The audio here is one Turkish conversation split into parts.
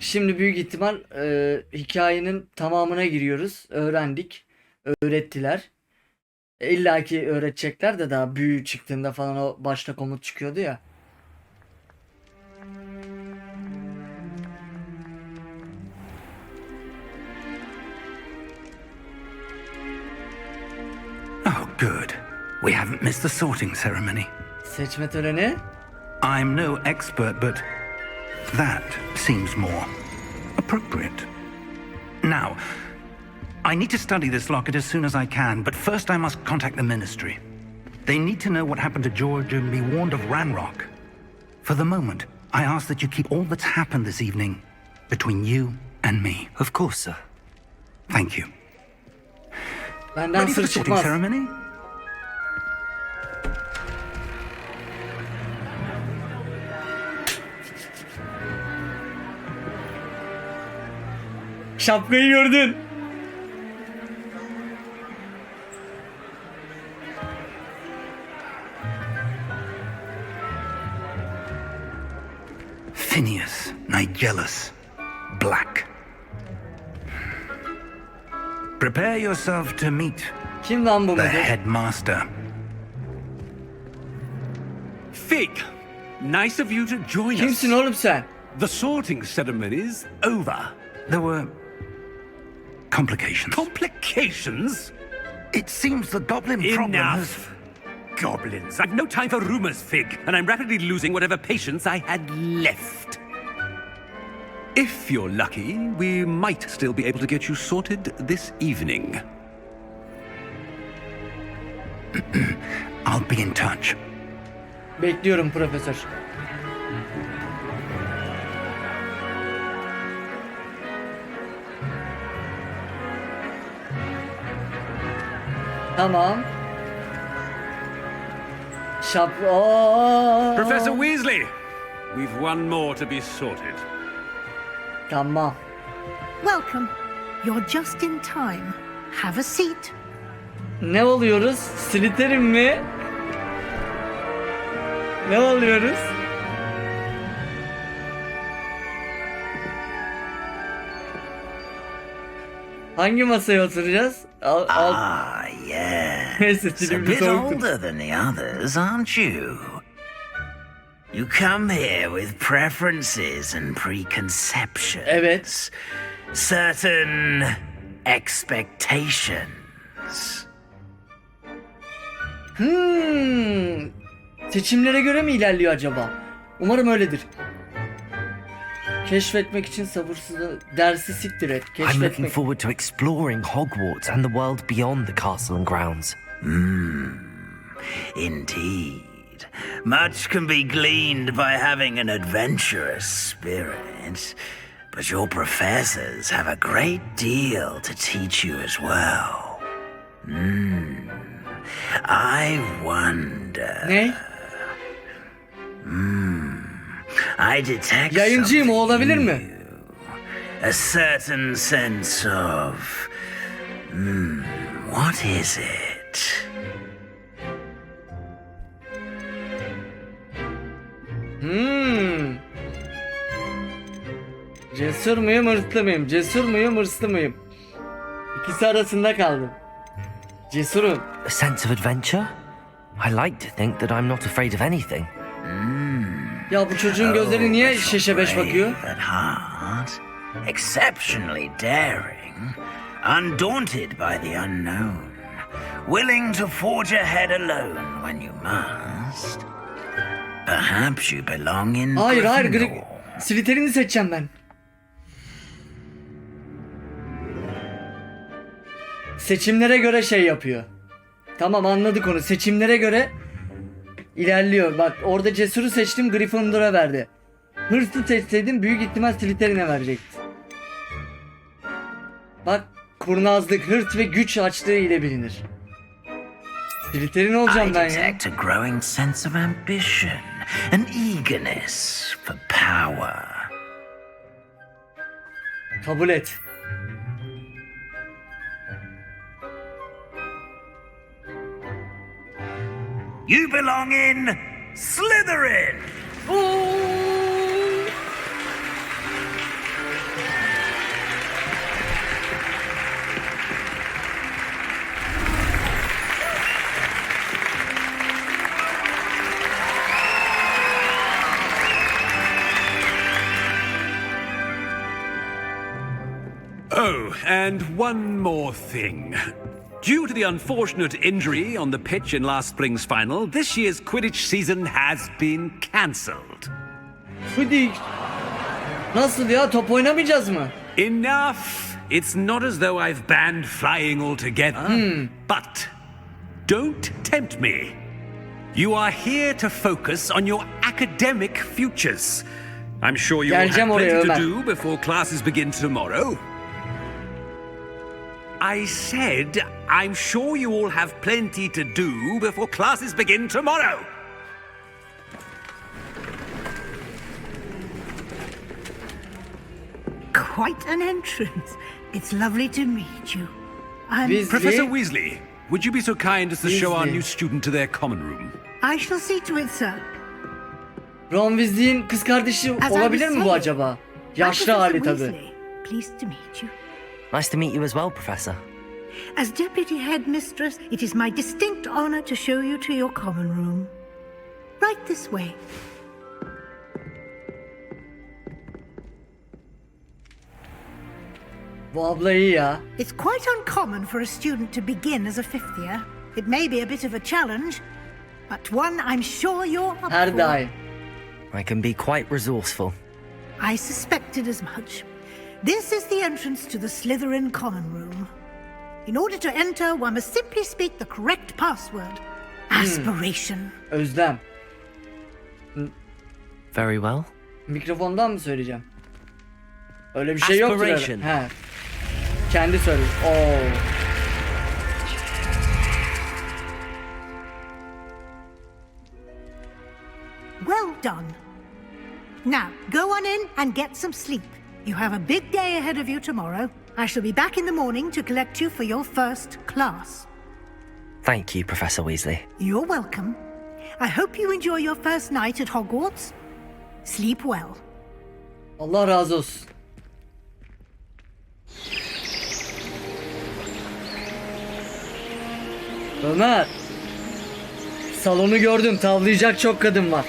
Şimdi büyük ihtimal hikayenin tamamına giriyoruz. Öğrendik. Öğrettiler. İlla ki öğretecekler de daha büyü çıktığında falan o başta komut çıkıyordu ya. Oh, good. We haven't missed the sorting ceremony. Seçme töreni. I'm no expert, but that seems more appropriate. Now, I need to study this locket as soon as I can, but first I must contact the Ministry. They need to know what happened to George and be warned of Ranrock. For the moment, I ask that you keep all that's happened this evening between you and me. Of course, sir. Thank you. Benden Ready for sır the sorting çıkmaz. ceremony? Şapkayı gördün. Phineas, Nigellus, Black. Prepare yourself to meet Kim lan bu the müdür? headmaster. Fig, nice of you to join us. Kimsin oğlum sen? The sorting ceremony's over. There were complications. Complications? It seems the goblin problem has... Enough. Goblins. I've no time for rumors, Fig, and I'm rapidly losing whatever patience I had left. If you're lucky, we might still be able to get you sorted this evening. I'll be in touch. Bekliyorum profesör. Tamam. Professor Weasley, we've one more to be sorted. Tamam. Welcome. You're just in time. Have a seat. Ne oluyoruz? Slytherin mi? Ne oluyoruz? Hangi masaya oturacağız? Ah, yes. Neyse, A dilim bir bit soğuktur. older than the others, aren't you? You come here with preferences and preconceptions. Evet. Certain expectations. Seçimlere göre mi ilerliyor acaba? Umarım öyledir. Keşfetmek için sabırsızlı dersi siktir et. I'm looking Keşfetmek. forward to exploring Hogwarts and the world beyond the castle and grounds. Indeed. Much can be gleaned by having an adventurous spirit, but your professors have a great deal to teach you as well. I wonder. Ne? I detect Yayıncıyım, o something olabilir in mi? you. A certain sense of... what is it? Cesur muyum, hırslı mıyım? Cesur muyum, hırslı mıyım? İkisi arasında kaldım. Cesurum. A sense of adventure? I like to think that I'm not afraid of anything. Ya bu çocuğun gözleri niye but you're şeşe beş bakıyor? brave at heart, exceptionally daring, undaunted by the unknown, willing to forge ahead alone when you must. Perhaps you belong in Hayır hayır, Gryffindor. Slytherin'i seçeceğim ben. Seçimlere göre şey yapıyor. Tamam, anladık onu. Seçimlere göre ilerliyor. Bak orada Cesur'u seçtim, Gryffindor'a verdi. Hırslı seçseydim büyük ihtimal Slytherin'e verecekti. Bak, kurnazlık, hırs ve güç açlığı ile bilinir. Slytherin olacağım I ben ya. detect a growing sense of ambition, an eagerness for power. Kabul et. You belong in Slytherin! Oh, and one more thing. Due to the unfortunate injury on the pitch in last spring's final, this year's Quidditch season has been cancelled. Quidditch. Nasıl ya? Top oynamayacağız mı? Enough! It's not as though I've banned flying altogether. But don't tempt me. You are here to focus on your academic futures. I'm sure you will have Geleceğim oraya plenty to Ömer. do before classes begin tomorrow. I said, I'm sure you all have plenty to do before classes begin tomorrow. Quite an entrance. It's lovely to meet you. Professor Weasley, would you be so kind as to show our Weasley. new student to their common room? I shall see to it, sir. Ron Weasley'in kız kardeşi As I olabilir was mi bu saying, acaba? I'm Yaşlı Professor hali tabii. Weasley. Pleased to meet you. Nice to meet you as well, Professor. As Deputy Headmistress, it is my distinct honor to show you to your common room. Right this way. Bu abla iyi ya. It's quite uncommon for a student to begin as a fifth year. It may be a bit of a challenge, but one I'm sure you're up Her for. daim. I can be quite resourceful. I suspected as much. This is the entrance to the Slytherin common room. In order to enter, one must simply speak the correct password. Aspiration. Özlem. Very well. Mikrofondan mı söyleyeceğim? Öyle bir şey yoktur herhalde. Aspiration. He. Kendi söyle. Oo. Well done. Now, go on in and get some sleep. You have a big day ahead of you tomorrow. I shall be back in the morning to collect you for your first class. Thank you, Professor Weasley. You're welcome. I hope you enjoy your first night at Hogwarts. Sleep well. Allah razı olsun. Ömer. Salonu gördüm. Tavlayacak çok kadın var.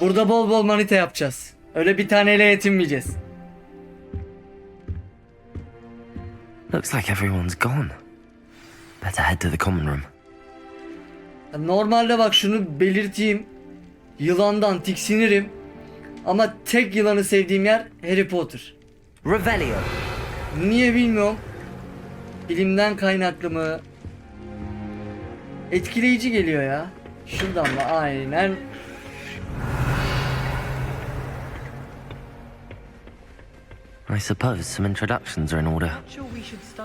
Burada bol bol manita yapacağız. Öyle bir taneyle yetinmeyeceğiz. Looks like everyone's gone. Better head to the common room. Normalde bak şunu belirteyim. Yılandan tiksinirim. Ama tek yılanı sevdiğim yer Harry Potter. Revelio. Niye bilmiyorum. Bilimden kaynaklı mı? Etkileyici geliyor ya. Şuradan mı? Aynen. I suppose some introductions are in order.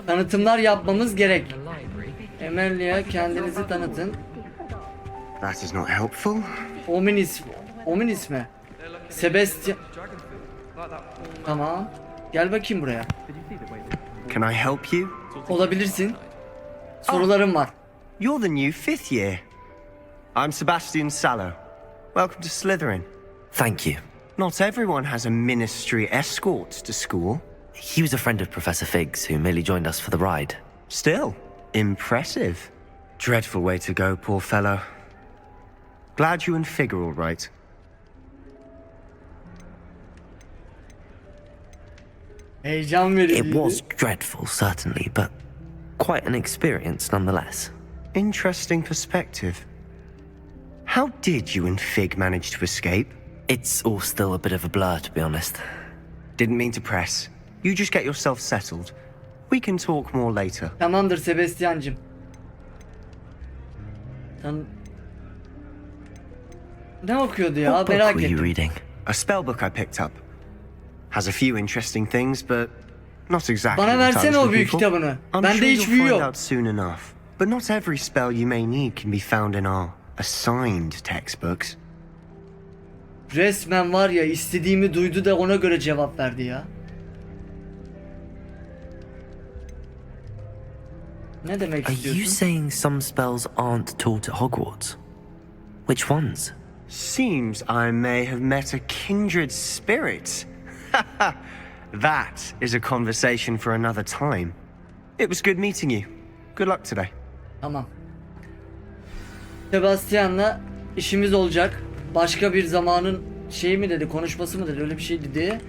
Tanıtımlar yapmamız gerek. Emilia, kendinizi tanıtın. That is not helpful. Ominis mi? Sebastian. Tamam. Gel bakayım buraya. Can I help you? Olabilirsin. Sorularım var. You're the new fifth year. I'm Sebastian Sallow. Welcome to Slytherin. Thank you. Not everyone has a ministry escort to school. He was a friend of Professor Fig's who merely joined us for the ride. Still, impressive. Dreadful way to go, poor fellow. Glad you and Fig are all right. Heyecan verici. It was dreadful, certainly, but quite an experience nonetheless. Interesting perspective. How did you and Fig manage to escape? It's all still a bit of a blur, to be honest. Didn't mean to press. You just get yourself settled. We can talk more later. Tamamdır Sebastian'cım. Ne okuyordu ya? What book Merak were you ettim. reading? A spell book I picked up. Has a few interesting things, but not exactly Bana what I versene was o büyü looking for. kitabını. I'm Bende sure hiç you'll büyü find yok. out soon enough. But not every spell you may need can be found in our assigned textbooks. Resmen var ya, istediğimi duydu da ona göre cevap verdi ya. Ne demek Are you istiyorsun? saying some spells aren't taught at Hogwarts? Which ones? Seems I may have met a kindred spirit. That is a conversation for another time. It was good meeting you. Good luck today. Tamam. Sebastian'la işimiz olacak. Başka bir zamanın şey mi dedi, konuşması mı dedi, öyle bir şey dedi.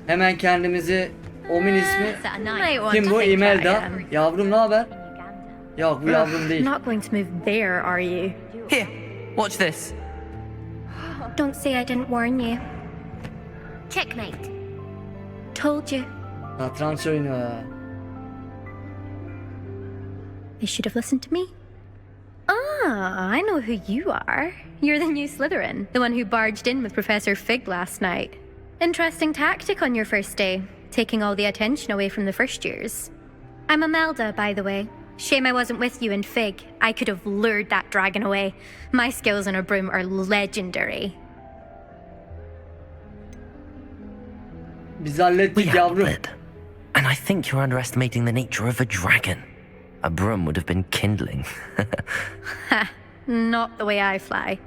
Hemen kendimizi Omin ismi. Might want Kim to bu? think Imelda. I am. Yavrum ne haber? Yok bu yavrum değil. Not going to move there, are you? Here, watch this. Don't say I didn't warn you. Checkmate. Told you. Satranç oyunu. They should have listened to me. Ah, I know who you are. You're the new Slytherin, the one who barged in with Professor Fig last night. Interesting tactic on your first day, taking all the attention away from the first years. I'm Imelda, by the way. Shame I wasn't with you in Fig. I could have lured that dragon away. My skills on a broom are legendary. Biz hallettik We yavrum. handled it. And I think you're underestimating the nature of a dragon. A broom would have been kindling. Not the way I fly.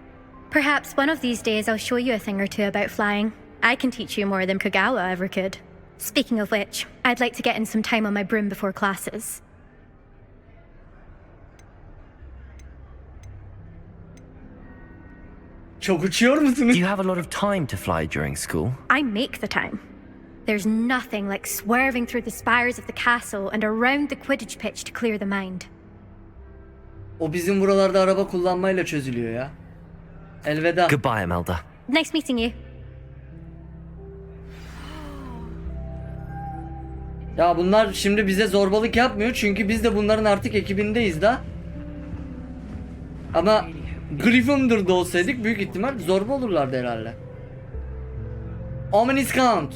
Perhaps one of these days I'll show you a thing or two about flying. I can teach you more than Kagawa ever could. Speaking of which, I'd like to get in some time on my broom before classes. Çok uçuyor Do musunuz? you have a lot of time to fly during school? I make the time. There's nothing like swerving through the spires of the castle and around the Quidditch pitch to clear the mind. O bizim buralarda araba kullanmayla çözülüyor ya. Elveda. Goodbye, Imelda. Nice meeting you. Ya bunlar şimdi bize zorbalık yapmıyor çünkü biz de bunların artık ekibindeyiz da. Ama Gryffindor'da olsaydık büyük ihtimal zorba olurlardı herhalde. Ominous Count.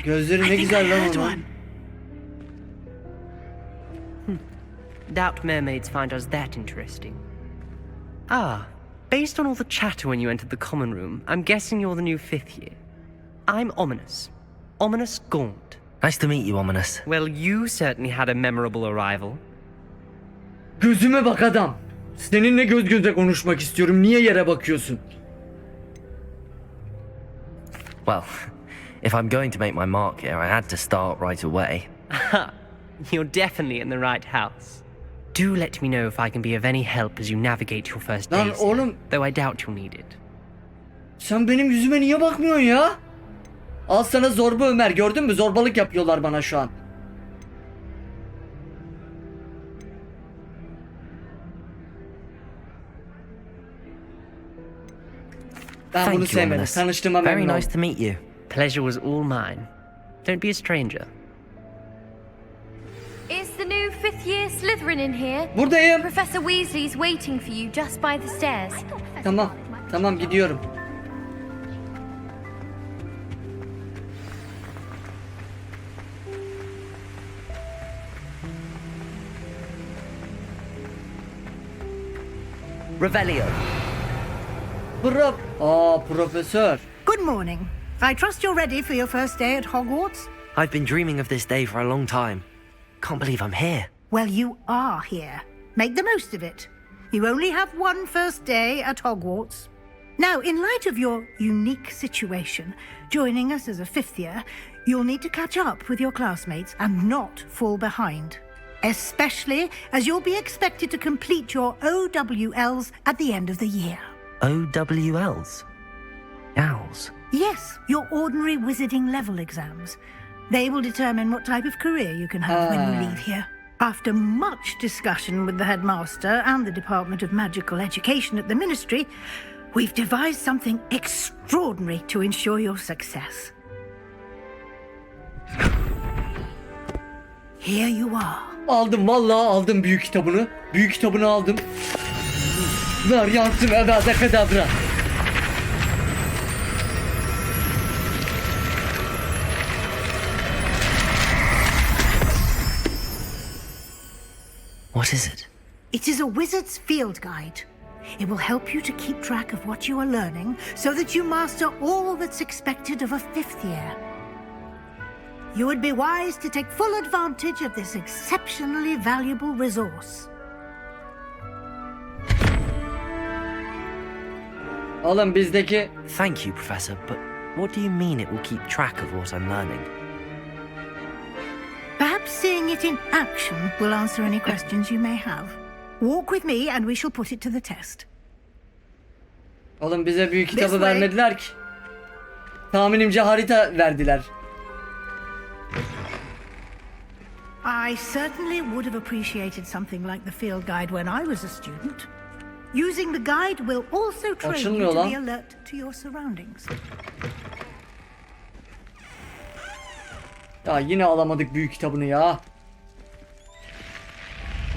Gözleri ne güzel lan onun. Doubt mermaids find us that interesting. Ah, based on all the chatter when you entered the common room, I'm guessing you're the new 5th year. I'm Ominous. Ominous Gaunt. Nice to meet you, Ominous. Well, you certainly had a memorable arrival. Gözüme bak adam. Seninle göz göze konuşmak istiyorum. Niye yere bakıyorsun? Well, if I'm going to make my mark here, I had to start right away. You're definitely in the right house. Do let me know if I can be of any help as you navigate your first Lan days here, oğlum. though I doubt you'll need it. Sen benim yüzüme niye bakmıyorsun ya? Al sana zorba Ömer, gördün mü? Zorbalık yapıyorlar bana şu an. Ben Thank bunu you, sevmedim. Ominous. Tanıştığıma Very memnun nice oldum. to meet you. Pleasure was all mine. Don't be a stranger. Is the new 5th year Slytherin in here? Buradayım. Professor Weasley's waiting for you just by the stairs. Tamam. Tamam gidiyorum. Revelio. Profesör. Good morning. I trust you're ready for your first day at Hogwarts? I've been dreaming of this day for a long time. Can't believe I'm here. Well, you are here. Make the most of it. You only have one first day at Hogwarts. Now, in light of your unique situation, joining us as a 5th year, you'll need to catch up with your classmates and not fall behind. Especially as you'll be expected to complete your OWLs at the end of the year. OWLs? Owls? Yes, your ordinary wizarding level exams. They will determine what type of career you can have when you leave here. After much discussion with the headmaster and the Department of Magical Education at the Ministry, we've devised something extraordinary to ensure your success. Here you are. Aldım vallahi aldım büyük kitabını. Büyük kitabını aldım. Ver yansın evvelde kadabra. What is it? It is a wizard's field guide. It will help you to keep track of what you are learning so that you master all that's expected of a 5th year. You would be wise to take full advantage of this exceptionally valuable resource. Oğlum bizdeki... Thank you, Professor, but what do you mean it will keep track of what I'm learning? Perhaps seeing it in action will answer any questions you may have. Walk with me and we shall put it to the test. Oğlum bize büyük kitabı This way. vermediler ki. Tahminimce harita verdiler. I certainly would have appreciated something like the field guide when I was a student. Using the guide will also train you Açılmıyor to lan. be alert to your surroundings. Ya yine alamadık büyük kitabını ya.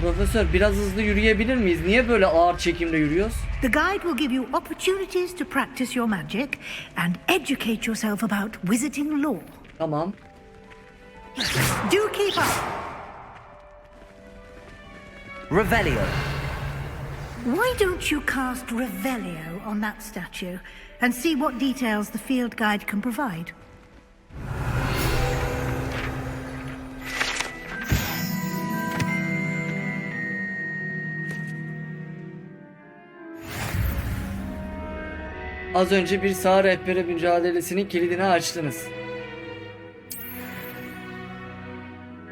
Profesör biraz hızlı yürüyebilir miyiz? Niye böyle ağır çekimde yürüyoruz? The guide will give you opportunities to practice your magic and educate yourself about wizarding lore. Tamam. Do keep up. Revelio. Why don't you cast Revelio on that statue and see what details the field guide can provide? Az önce bir sağ rehbere mücadelesinin kilidini açtınız.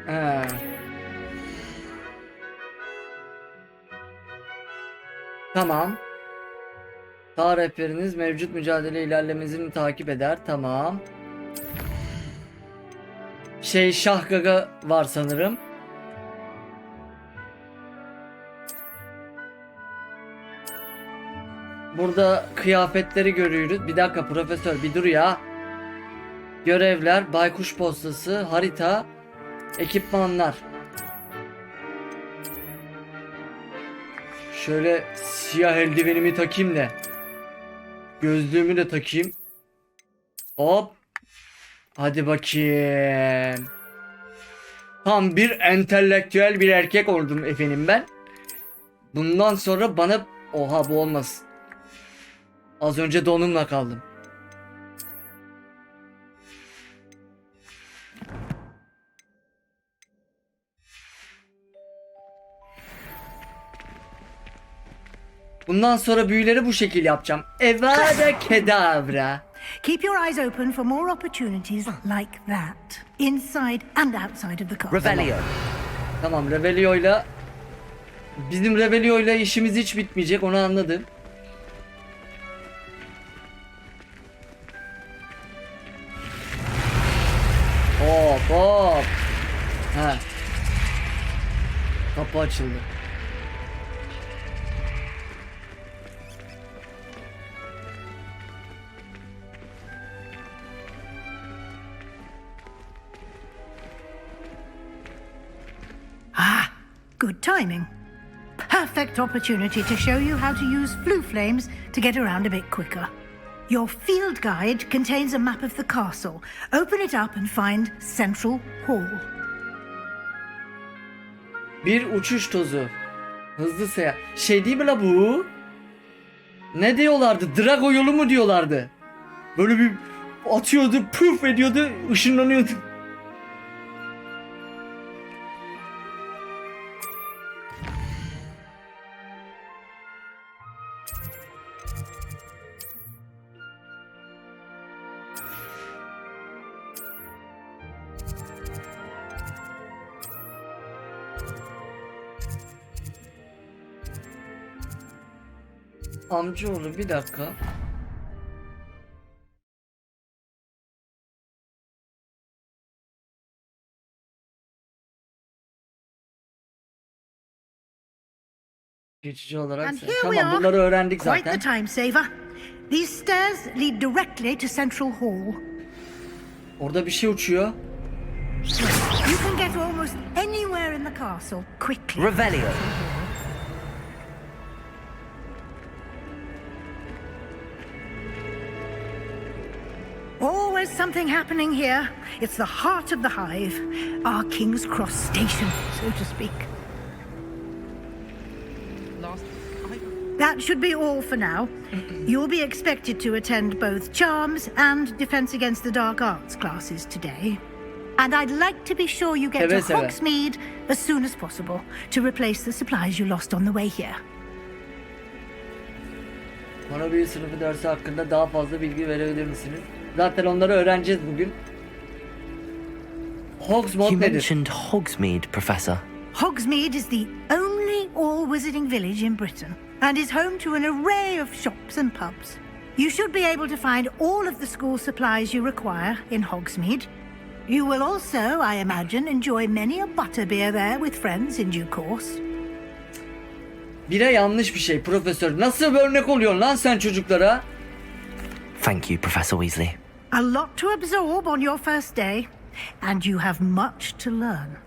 Ha. Tamam. Sağ rehberiniz mevcut mücadele ilerlemesini takip eder. Tamam. Şah Gaga var sanırım. Burada kıyafetleri görüyoruz. Bir dakika profesör bir dur ya. Görevler, baykuş postası, harita, ekipmanlar. Şöyle siyah eldivenimi takayım da. Gözlüğümü de takayım. Hop. Hadi bakayım. Tam bir entelektüel bir erkek oldum efendim ben. Bundan sonra bana... Oha bu olmaz. Az önce donumla kaldım. Bundan sonra büyüleri bu şekil yapacağım. Evada kedavra. Keep your eyes open for more opportunities like that, inside and outside of the castle. Revelio. Tamam Revelio'yla bizim Revelio'yla işimiz hiç bitmeyecek, onu anladım. Hop hop. Ha. Kapı açıldı. Ah, good timing. Perfect opportunity to show you how to use flue flames to get around a bit quicker. Your field guide contains a map of the castle. Open it up and find Central Hall. Bir uçuş tozu. Hızlı seyahat. Şey değil mi la bu? Ne diyorlardı? Drago yolu mu diyorlardı? Böyle bir atıyordu, püf ediyordu, ışınlanıyordu. Amcaoğlu bir dakika. Geçici olarak And here we tamam are. bunları öğrendik Quite zaten. the time saver. These stairs lead directly to Central Hall. Orada bir şey uçuyor. You can get almost anywhere in the castle quickly. Revelio. Always something happening here. It's the heart of the hive, our King's Cross station, so to speak. That should be all for now. You'll be expected to attend both Charms and Defense Against the Dark Arts classes today. And I'd like to be sure you get to Seve seve. Hogsmeade as soon as possible to replace the supplies you lost on the way here. Bana büyü sınıfı dersi hakkında daha fazla bilgi verebilir misiniz? Zaten onları öğreneceğiz bugün. Hogsmeade You nedir? mentioned Hogsmeade, Professor. Hogsmeade is the only all-wizarding village in Britain and is home to an array of shops and pubs. You should be able to find all of the school supplies you require in Hogsmeade. You will also, I imagine, enjoy many a butterbeer there with friends in due course. Bire yanlış bir şey profesör. Nasıl bir örnek oluyorsun lan sen çocuklara? Thank you, Professor Weasley. A lot to absorb on your first day, and you have much to learn.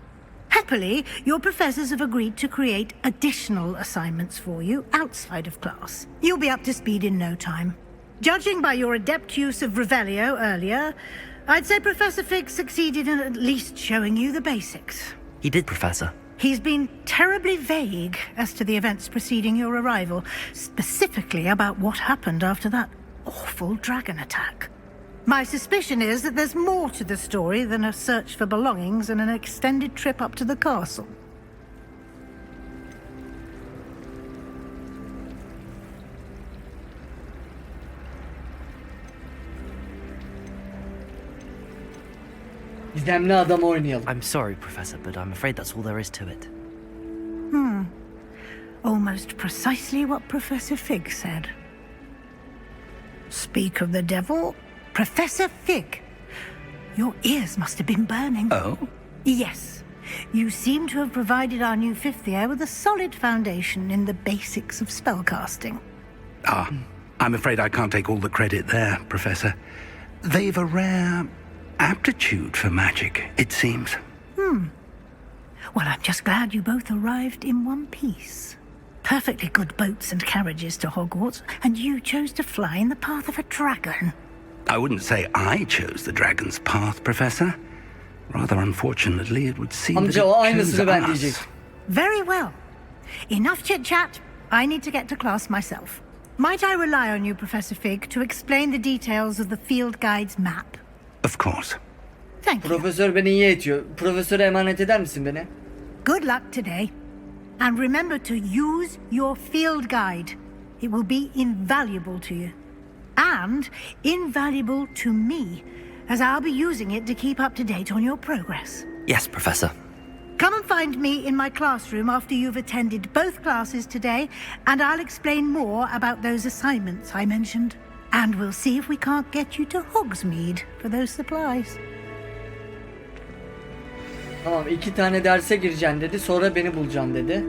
Happily, your professors have agreed to create additional assignments for you outside of class. You'll be up to speed in no time. Judging by your adept use of Revelio earlier, I'd say Professor Fig succeeded in at least showing you the basics. He did, Professor. He's been terribly vague as to the events preceding your arrival, specifically about what happened after that awful dragon attack. My suspicion is that there's more to the story than a search for belongings and an extended trip up to the castle. Gizemli adam oynayalım. I'm sorry, Professor, but I'm afraid that's all there is to it. Almost precisely what Professor Fig said. Speak of the devil, Professor Fig. Your ears must have been burning. Oh? Yes. You seem to have provided our new fifth year with a solid foundation in the basics of spellcasting. I'm afraid I can't take all the credit there, Professor. They've a rare aptitude for magic, it seems. Well, I'm just glad you both arrived in one piece. Perfectly good boats and carriages to Hogwarts, and you chose to fly in the path of a dragon. I wouldn't say I chose the dragon's path, Professor. Rather unfortunately, it would seem that Amca o it chose aynısını ben diyecek. us. Very well. Enough chit-chat. I need to get to class myself. Might I rely on you, Professor Fig, to explain the details of the field guide's map? Of course. Thank you. Profesör beni iyi etiyor. Profesöre emanet eder misin beni? Good luck today. And remember to use your field guide. It will be invaluable to you. And invaluable to me, as I'll be using it to keep up to date on your progress. Yes, Professor. Come and find me in my classroom after you've attended both classes today, and I'll explain more about those assignments I mentioned. And we'll see if we can't get you to Hogsmeade for those supplies. Tamam 2 tane derse gireceksin dedi. Sonra beni bulacaksın dedi.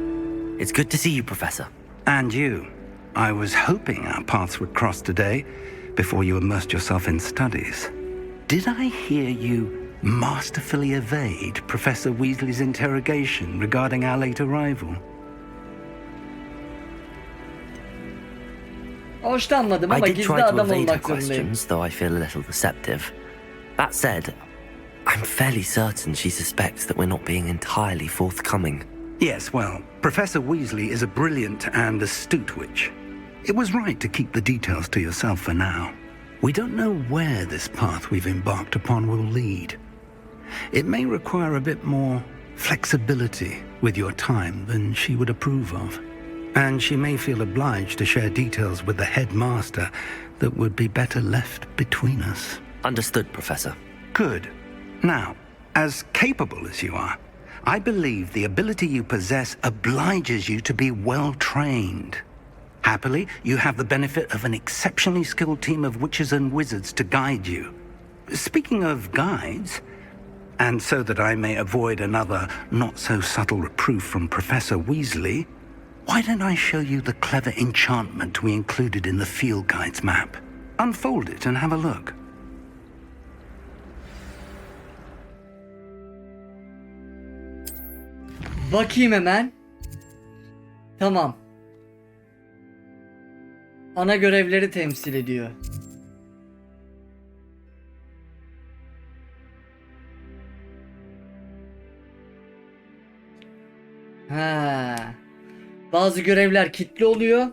It's good to see you, Professor. And you. I was hoping our paths would cross today before you immersed yourself in studies. Did I hear you masterfully evade Professor Weasley's interrogation regarding our late arrival? Hoşlanmadım I ama did gizli try to adam evade her olmak zorundayım. questions, though I feel a little deceptive. That said, I'm fairly certain she suspects that we're not being entirely forthcoming. Yes, well, Professor Weasley is a brilliant and astute witch. It was right to keep the details to yourself for now. We don't know where this path we've embarked upon will lead. It may require a bit more flexibility with your time than she would approve of. And she may feel obliged to share details with the headmaster that would be better left between us. Understood, Professor. Good. Now, as capable as you are, I believe the ability you possess obliges you to be well trained. Happily, you have the benefit of an exceptionally skilled team of witches and wizards to guide you. Speaking of guides, and so that I may avoid another not-so-subtle reproof from Professor Weasley, why don't I show you the clever enchantment we included in the field guide's map? Unfold it and have a look. Bakayım hemen. Tamam. Ana görevleri temsil ediyor. Ha. Bazı görevler kilitli oluyor.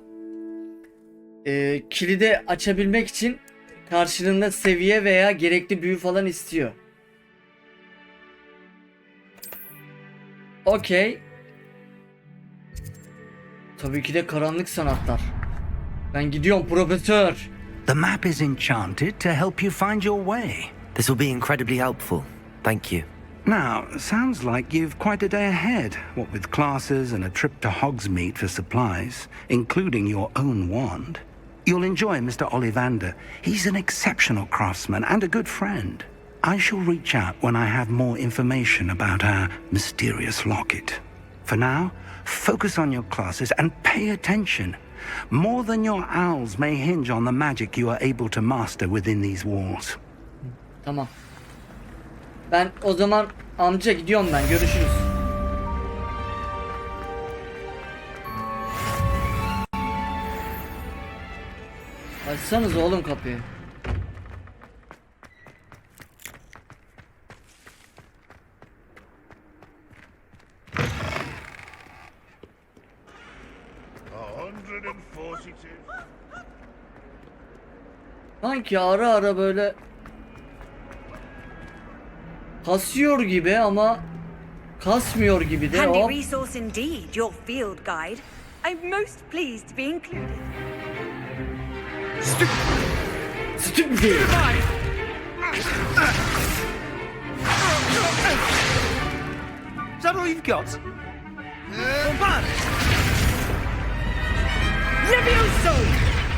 Kilidi açabilmek için karşılığında seviye veya gerekli büyü falan istiyor. Okey. Tabii ki de karanlık sanatlar. Ben gidiyorum profesör. The map is enchanted to help you find your way. This will be incredibly helpful. Thank you. Now, sounds like you've quite a day ahead, what with classes and a trip to Hogsmeade for supplies, including your own wand. You'll enjoy Mr. Ollivander. He's an exceptional craftsman and a good friend. I shall reach out when I have more information about our mysterious locket. For now, focus on your classes and pay attention. More than your owls may hinge on the magic you are able to master within these walls. Tamam. Ben o zaman amca gidiyorum ben. Görüşürüz. Açsanız oğlum kapıyı. Sanki ara ara böyle kasıyor gibi ama kasmıyor gibi de. Handy Hop. resource indeed, your field guide. I'm most pleased to be included. Stupid. Is that all you've got? Levioso!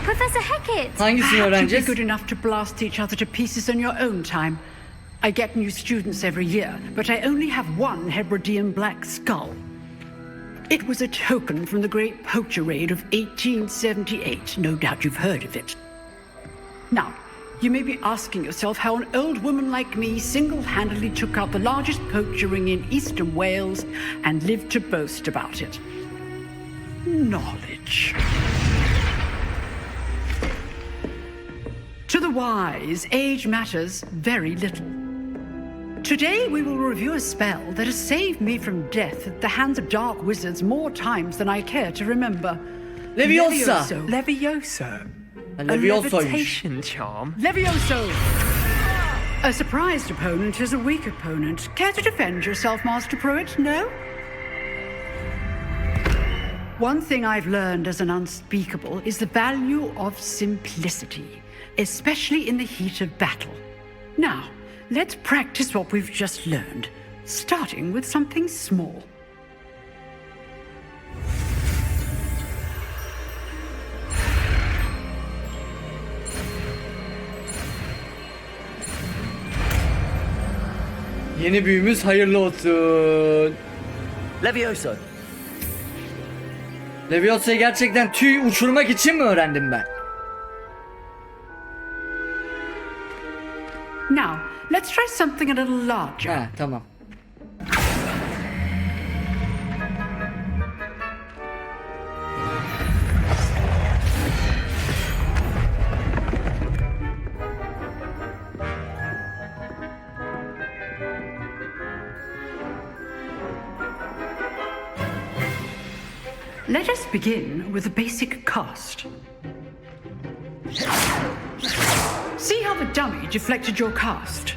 Professor Hackett! Hangisini Perhaps you'd be öğreneceğiz? good enough to blast each other to pieces in your own time. I get new students every year, but I only have one Hebridean black skull. It was a token from the Great Poacher Raid of 1878. No doubt you've heard of it. Now, you may be asking yourself how an old woman like me single-handedly took out the largest poacher ring in eastern Wales and lived to boast about it. Knowledge. To the wise, age matters very little. Today we will review a spell that has saved me from death at the hands of dark wizards more times than I care to remember. Leviosa. Levioso. A Levioso'ymuş. levitation charm. Levioso! A surprised opponent is a weak opponent. Care to defend yourself, Master Pruitt? No? One thing I've learned as an unspeakable is the value of simplicity, especially in the heat of battle. Now, let's practice what we've just learned, starting with something small. Yeni büyümüz hayırlı olsun. Levioso. Leviosa'yı gerçekten tüy uçurmak için mi öğrendim ben? Now, let's try something a little larger. Ha, tamam. Let us begin with a basic cast. See how the dummy deflected your cast?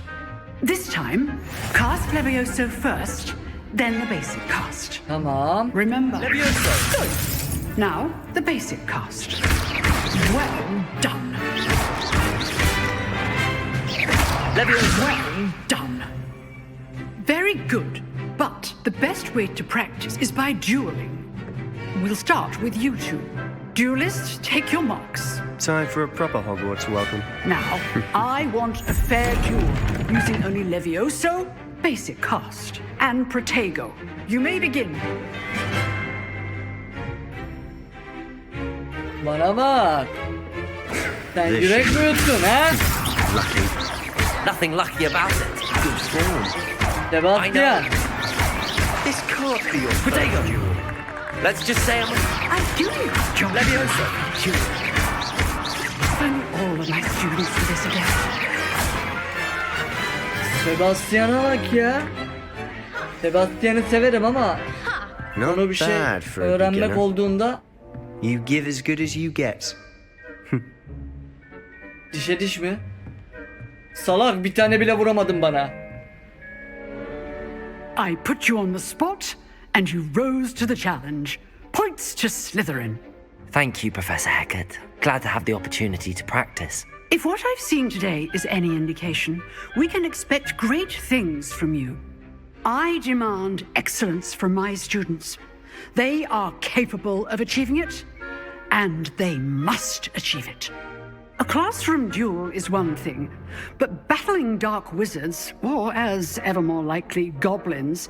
This time, cast Levioso first, then the basic cast. Tamam. Remember. Levioso. Good. Now, the basic cast. Well done. Levioso. Well done. Very good. But the best way to practice is by dueling. We'll start with you two. Duelists, take your marks. Time for a proper Hogwarts welcome. Now, I want a fair duel, using only Levioso, basic cast, and Protego. You may begin. Bana bak. Sen yürek mi yuttun ha? Lucky. Nothing lucky about it. Good form. Sebastian. This can't be your Protego duel. Let's just say I'm doing it, John. Levioso. If only all of my students do this again. Sebastian'a bak ya. Sebastian'ı severim ama Not onu bir şey bad for a öğrenmek beginner. olduğunda You give as good as you get. dişe diş mi? Salak, bir tane bile vuramadın bana. I put you on the spot, and you rose to the challenge. Points to Slytherin. Thank you, Professor Hackett. Glad to have the opportunity to practice. If what I've seen today is any indication, we can expect great things from you. I demand excellence from my students. They are capable of achieving it, and they must achieve it. A classroom duel is one thing, but battling dark wizards, or as ever more likely, goblins,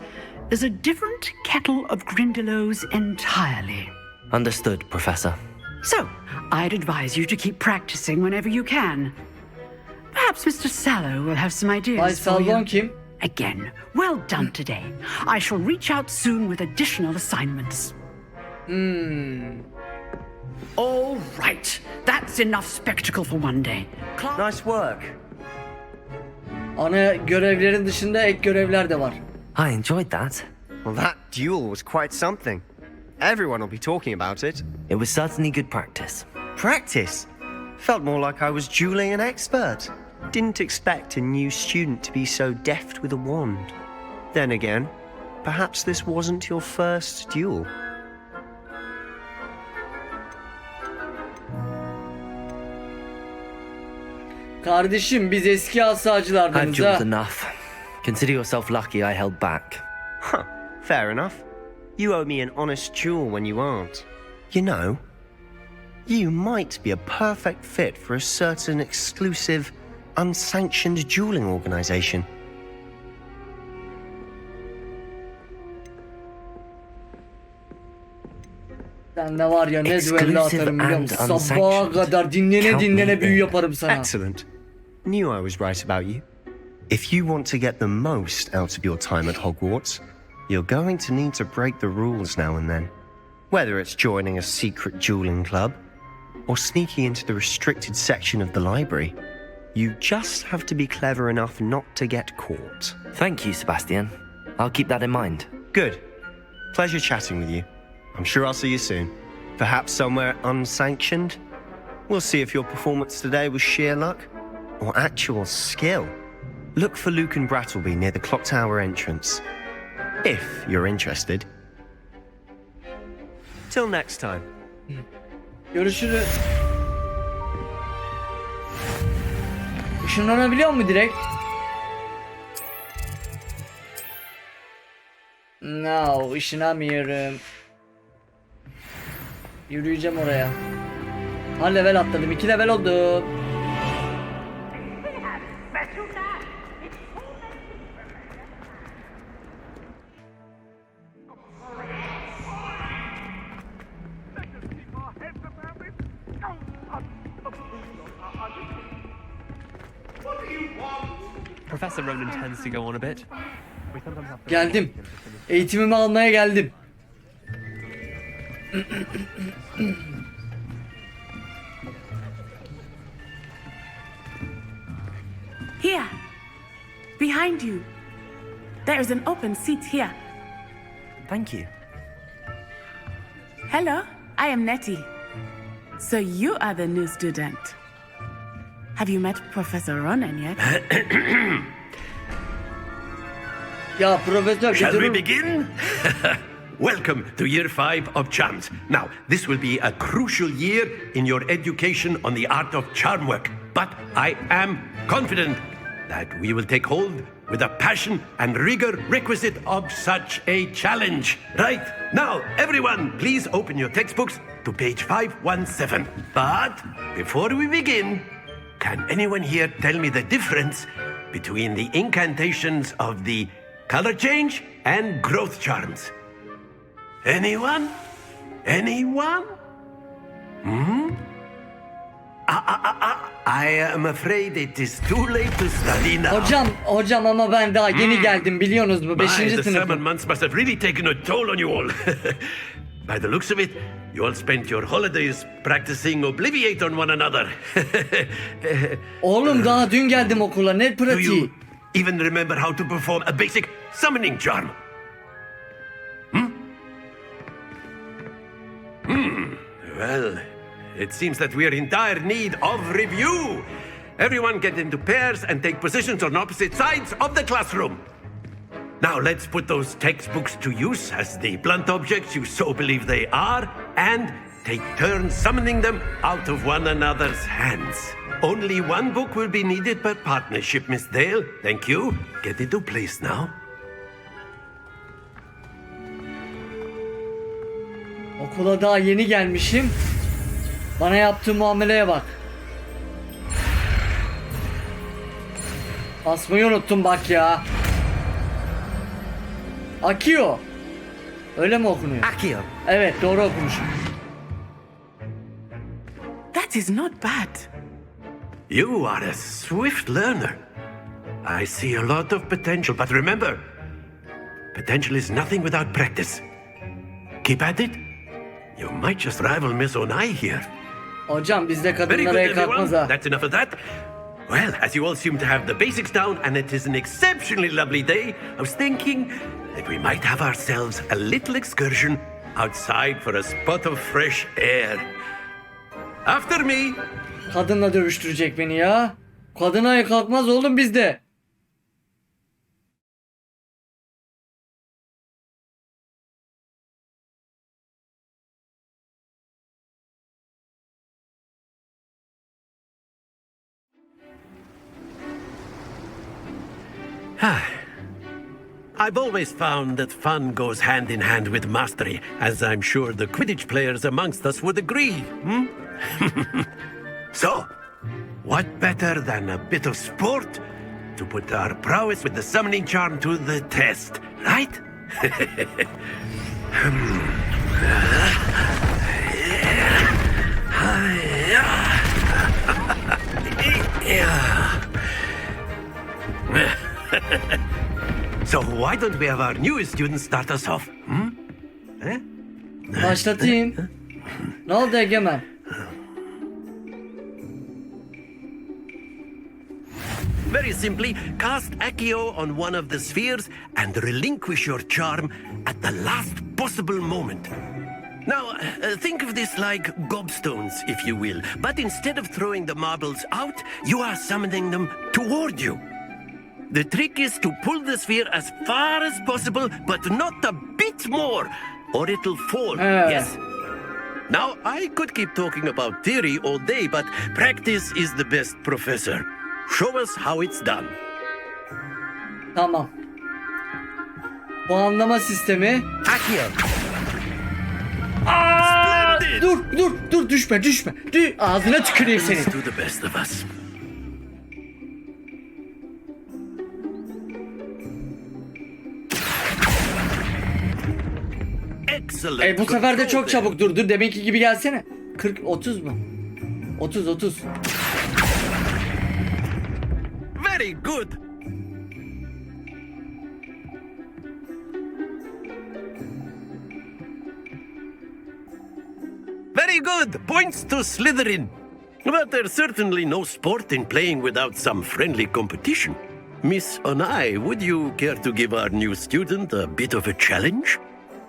is a different kettle of grindylows entirely. Understood, Professor. So, I'd advise you to keep practicing whenever you can. Perhaps Mr. Sallow will have some Bay ideas for Salvon you. kim? Again, well done today. I shall reach out soon with additional assignments. All right, that's enough spectacle for one day. Nice work. Ana görevlerin dışında ek görevler de var. I enjoyed that. Well, that duel was quite something. Everyone will be talking about it. It was certainly good practice. Practice? Felt more like I was dueling an expert. Didn't expect a new student to be so deft with a wand. Then again, perhaps this wasn't your first duel. Kardeşim biz eski I've asacılardanız dueled ha. enough. Consider yourself lucky I held back. Huh, fair enough. You owe me an honest duel when you aren't. You know, you might be a perfect fit for a certain exclusive, unsanctioned dueling organization. Sen de var ya ne Exclusive düello atarım biliyor musun? and Sabaha unsanctioned. kadar dinlene Count dinlene me büyü in. yaparım sana. Excellent. Knew I was right about you. If you want to get the most out of your time at Hogwarts, you're going to need to break the rules now and then. Whether it's joining a secret dueling club or sneaking into the restricted section of the library, you just have to be clever enough not to get caught. Thank you, Sebastian. I'll keep that in mind. Good. Pleasure chatting with you. I'm sure I'll see you soon. Perhaps somewhere unsanctioned? We'll see if your performance today was sheer luck or actual skill. Look for Luke and Brattleby near the clock tower entrance. If you're interested. Till next time. Görüşürüz. Işınlanabiliyor mu direkt? No, ışınamıyorum. Yürüyeceğim oraya. Ha level atladım. 2 level oldum. Professor Ronan tends to go on a bit. Geldim. Eğitimimi almaya geldim. Here, behind you. There is an open seat here. Thank you. Hello, I am Nettie. So you are the new student. Have you met Professor Ronan yet? Ya profesör Shall we durun. begin? Welcome to year 5 of charms. Now, this will be a crucial year in your education on the art of charm work. But I am confident that we will take hold with the passion and rigor requisite of such a challenge. Right, now, everyone, please open your textbooks to page 517. But before we begin, can anyone here tell me the difference between the incantations of the color change and growth charms? Anyone? Anyone? I am afraid it is too late to study now. Hocam ama ben daha yeni geldim biliyorsunuz mu? 5. The sermon sınıfım. months must have really taken a toll on you all. By the looks of it, you all spent your holidays practicing Obliviate on one another. Oğlum daha dün geldim okula. Ne Do you pratiği? even remember how to perform a basic summoning charm? Well, it seems that we are in dire need of review. Everyone get into pairs and take positions on opposite sides of the classroom. Now let's put those textbooks to use as the blunt objects you so believe they are, and take turns summoning them out of one another's hands. Only one book will be needed per partnership, Miss Dale. Thank you. Get into place now. Okula daha yeni gelmişim. Bana yaptığı muameleye bak. Basmayı unuttum bak ya. Akıyor. Öyle mi okunuyor? Akio. Evet, doğru okumuşum. That is not bad. You are a swift learner. I see a lot of potential, but remember, potential is nothing without practice. Keep at it. You might just rival Miss Onai here. Hocam bizde Very good, kadınlara el everyone. kalkmaz ha. That's enough of that. Well, as you all seem to have the basics down, and it is an exceptionally lovely day, I was thinking that we might have ourselves a little excursion outside for a spot of fresh air. After me. Kadınla dövüştürecek beni ya. Kadına el kalkmaz oğlum bizde. I've always found that fun goes hand in hand with mastery, as I'm sure the Quidditch players amongst us would agree. So, what better than a bit of sport to put our prowess with the summoning charm to the test, right? So why don't we have our newest student start us off? Başlatayım. Ne oldu Egemen? Very simply, cast Accio on one of the spheres and relinquish your charm at the last possible moment. Now, think of this like gobstones, if you will. But instead of throwing the marbles out, you are summoning them toward you. The trick is to pull the sphere as far as possible, but not a bit more, or it'll fall. Yes? Now, I could keep talking about theory all day, but practice is the best professor. Show us how it's done. Tamam. Puanlama sistemi. Akio. Aa, dur düşme. Ağzına tüküreyim seni. Let's do the best of us. Excellent. Bu sefer de çok çabuk dur. Deminki gibi gelsene. 30 mu? 30. Very good. Very good. Points to Slytherin. But there's certainly no sport in playing without some friendly competition. Miss Onai, would you care to give our new student a bit of a challenge?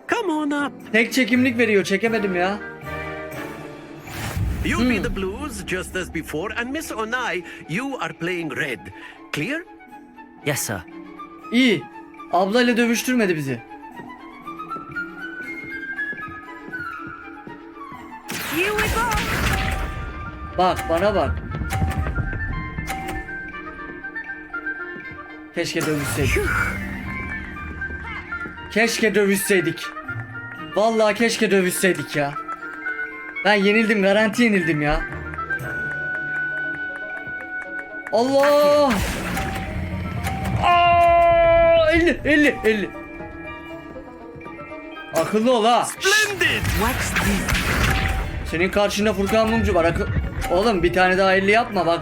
Come on up. Tek çekimlik veriyor. Çekemedim ya. You'll be the blues just as before, and Miss Onai, you are playing red. Clear? Yes, sir. İyi. Ablayla dövüştürmedi bizi. Bak bana bak. Keşke dövüşseydik. Vallahi keşke dövüşseydik ya. Ben yenildim, garanti yenildim ya. Allah! Aa! 50. Akıllı ol ha. Splendid. Senin karşında Furkan Mumcu var. Oğlum bir tane daha 50 yapma bak.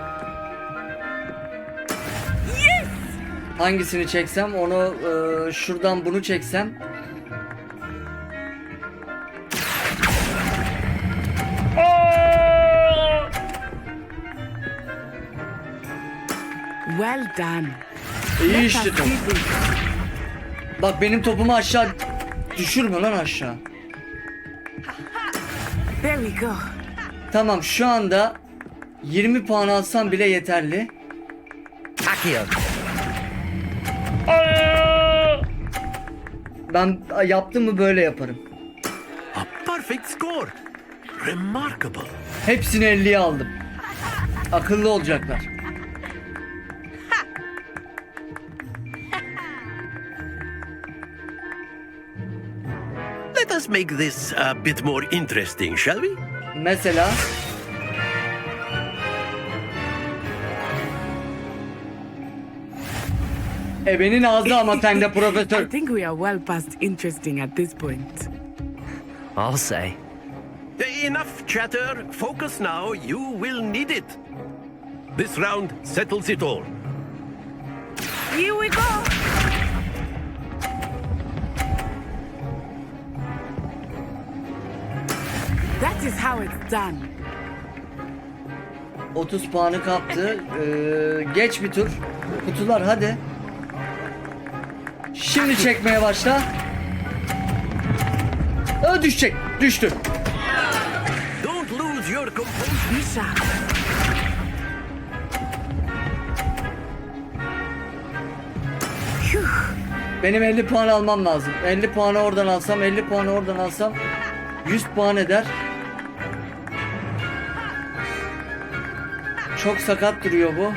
Yes! Hangisini çeksem onu şuradan bunu çeksem. Well done. İyi işte top. Bak benim topumu aşağı düşürme lan aşağı. There we go. Tamam şu anda 20 puan alsam bile yeterli. Akio. Ben yaptım mı böyle yaparım. A perfect score. Remarkable. Hepsini 50'ye aldım. Akıllı olacaklar. Let us make this a bit more interesting, shall we? Mesela Ebenin ağzı ama sen de profesör. I think we are well past interesting at this point. I'll say. Enough chatter. Focus now. You will need it. This round settles it all. Here we go! That is how it's done. 30 puanı kaptı. Geç bir tur. Kutular hadi. Şimdi çekmeye başla. Düşecek. Düştü. Don't lose your composure. Benim 50 puan almam lazım. 50 puanı oradan alsam, 50 puanı oradan alsam 100 puan eder. Çok sakat duruyor bu.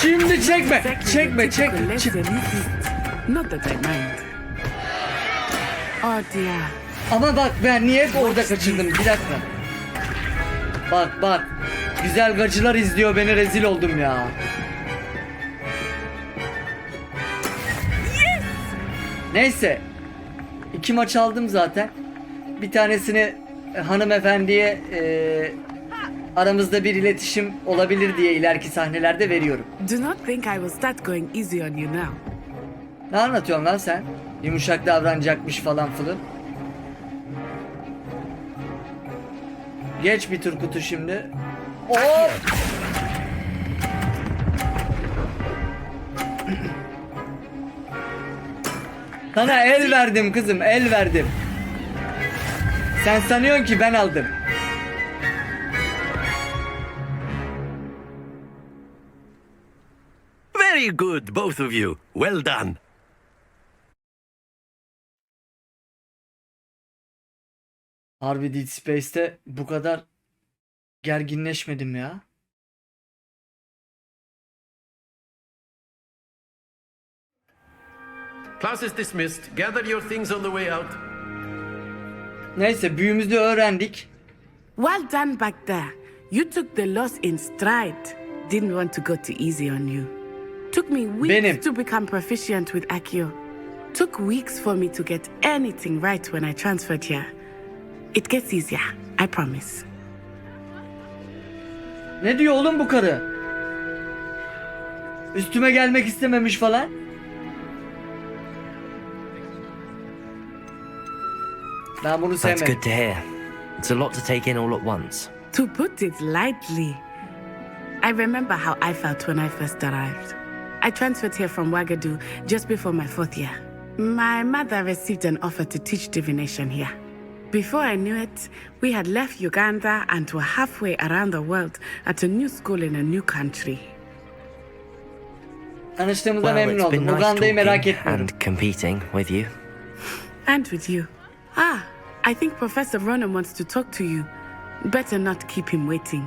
Şimdi çekme. Çekme, çekme. Not that I mind. Oh dear. Ama bak ben niye hep orada kaçırdım? Bir dakika. Bak bak. Güzel gacılar izliyor beni, rezil oldum ya. Neyse. 2 maç aldım zaten. Bir tanesini hanımefendiye aramızda bir iletişim olabilir diye ileriki sahnelerde veriyorum. Do not think I will start going easy on you now. Ne anlatıyorsun lan sen? Yumuşak davranacakmış falan filan. Geç bir tur kutu şimdi. Hop! Sana el verdim kızım, el verdim. Sen sanıyorsun ki ben aldım. Very good, both of you. Well done. Harbi Dead Space'te bu kadar gerginleşmedim ya. Class is dismissed. Gather your things on the way out. Neyse büyümüzü öğrendik. Well done back there. You took the loss in stride. Didn't want to go too easy on you. Took me weeks to become proficient with Accio. Took weeks for me to get anything right when I transferred here. It gets easier, I promise. Ne diyor oğlum bu karı? Üstüme gelmek istememiş falan. Ben bunu sevmedim. That's good to hear. It's a lot to take in all at once. To put it lightly, I remember how I felt when I first arrived. I transferred here from Ouagadougou just before my 4th year. My mother received an offer to teach divination here. Before I knew it, we had left Uganda and were halfway around the world at a new school in a new country. Tanıştığımıza memnun oldum. Uganda'yı merak etmiyorum. And competing with you. And with you. I think Professor Ronan wants to talk to you. Better not keep him waiting.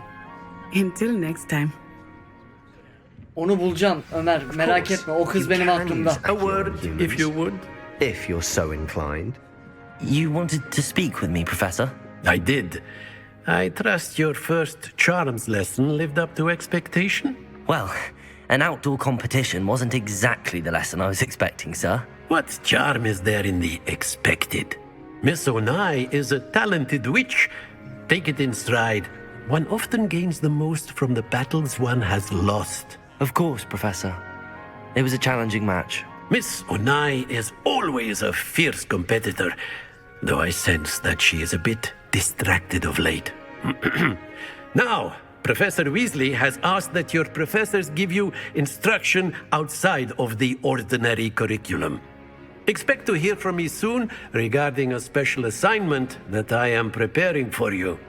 Until next time. Onu bulacağım Ömer. Merak etme. O kız benim aklımda. A word, if you would. If you're so inclined. You wanted to speak with me, Professor? I did. I trust your first charms lesson lived up to expectation? Well, an outdoor competition wasn't exactly the lesson I was expecting, sir. What charm is there in the expected? Miss Onai is a talented witch. Take it in stride. One often gains the most from the battles one has lost. Of course, Professor. It was a challenging match. Miss Onai is always a fierce competitor, though I sense that she is a bit distracted of late. Now, Professor Weasley has asked that your professors give you instruction outside of the ordinary curriculum. Expect to hear from me soon regarding a special assignment that I am preparing for you.